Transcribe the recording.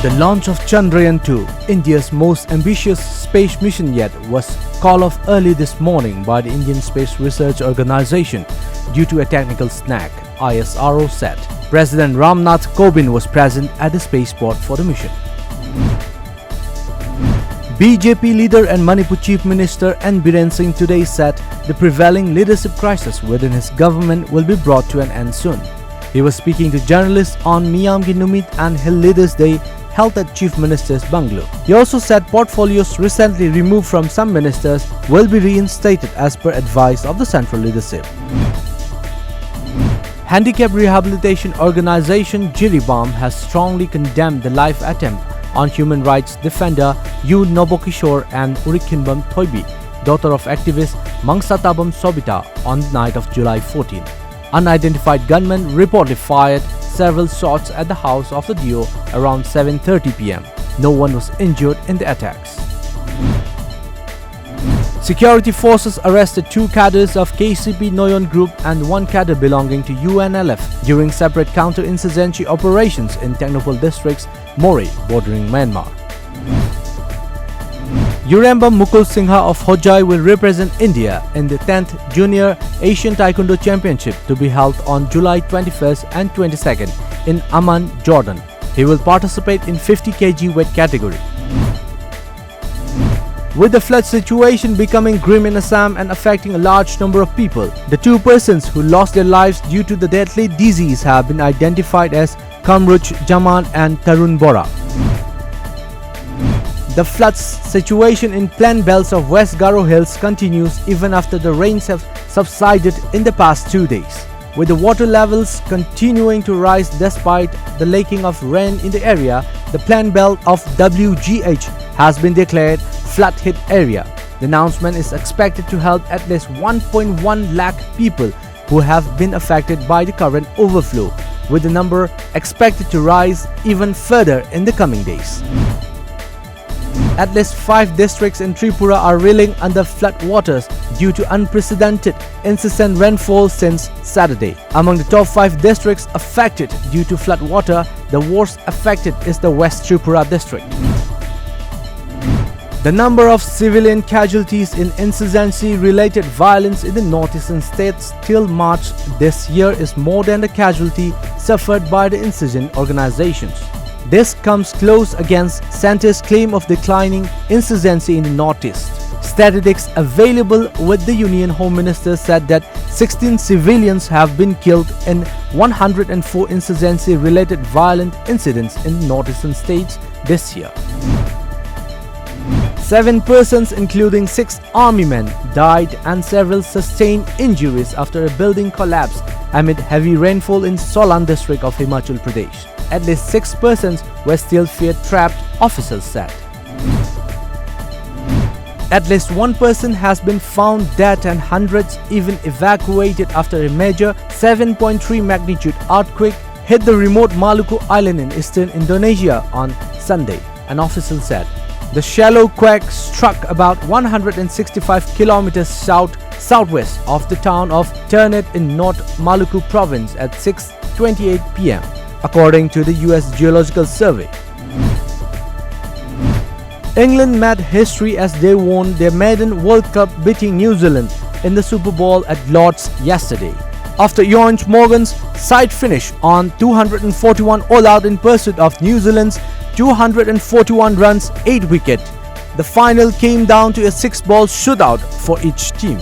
The launch of Chandrayaan-2, India's most ambitious space mission yet, was called off early this morning by the Indian Space Research Organisation due to a technical snag, ISRO said. President Ramnath Kovind was present at the spaceport for the mission. BJP leader and Manipur Chief Minister N. Biren Singh today said the prevailing leadership crisis within his government will be brought to an end soon. He was speaking to journalists on Miyamgi Numit and Hill Leaders Day held at Chief Minister's bungalow. He also said portfolios recently removed from some ministers will be reinstated as per advice of the central leadership. Handicap rehabilitation organization Jiribam has strongly condemned the live attempt on human rights defender Yu Nobokishore and Urikinbam Thoibi, daughter of activist Mangsatabam Sobita, on the night of July 14. Unidentified gunmen reportedly fired several shots at the house of the duo around 7:30 p.m. No one was injured in the attacks. Security forces arrested 2 cadres of KCP Noyon Group and 1 cadre belonging to UNLF during separate counter-insurgency operations in Technopole district's Moreh, bordering Myanmar. Yurembam Mukul Singha of Hojai will represent India in the 10th Junior Asian Taekwondo Championship to be held on July 21st and 22nd in Amman, Jordan. He will participate in 50 kg weight category. With the flood situation becoming grim in Assam and affecting a large number of people, the 2 persons who lost their lives due to the deadly disease have been identified as Kamruch Jaman and Tarun Bora. The flood situation in plain belts of West Garo Hills continues even after the rains have subsided in the past 2 days, with the water levels continuing to rise despite the lacking of rain in the area. The plain belt of WGH has been declared flood-hit area. The announcement is expected to help at least 1.1 lakh people who have been affected by the current overflow, with the number expected to rise even further in the coming days. At least 5 districts in Tripura are reeling under floodwaters due to unprecedented incessant rainfall since Saturday. Among the top 5 districts affected due to floodwater, the worst affected is the West Tripura district. The number of civilian casualties in insurgency-related violence in the northeastern states till March this year is more than the casualty suffered by the insurgent organizations. This comes close against centre's claim of declining insurgency in the northeast. Statistics available with the Union Home Minister said that 16 civilians have been killed in 104 insurgency-related violent incidents in the northeastern states this year. 7 persons, including 6 army men, died and several sustained injuries after a building collapsed amid heavy rainfall in Solan district of Himachal Pradesh. At least 6 persons were still feared trapped, officials said. At least 1 person has been found dead and hundreds even evacuated after a major 7.3 magnitude earthquake hit the remote Maluku Island in eastern Indonesia on Sunday, an official said. The shallow quake struck about 165 kilometers southwest of the town of Ternate in North Maluku province at 6:28 p.m. according to the US Geological Survey. England made history as they won their maiden World Cup, beating New Zealand in the Super Bowl at Lord's yesterday. After Eoin Morgan's side finish on 241 all-out in pursuit of New Zealand's 241 runs, 8 wickets, the final came down to a 6-ball shootout for each team.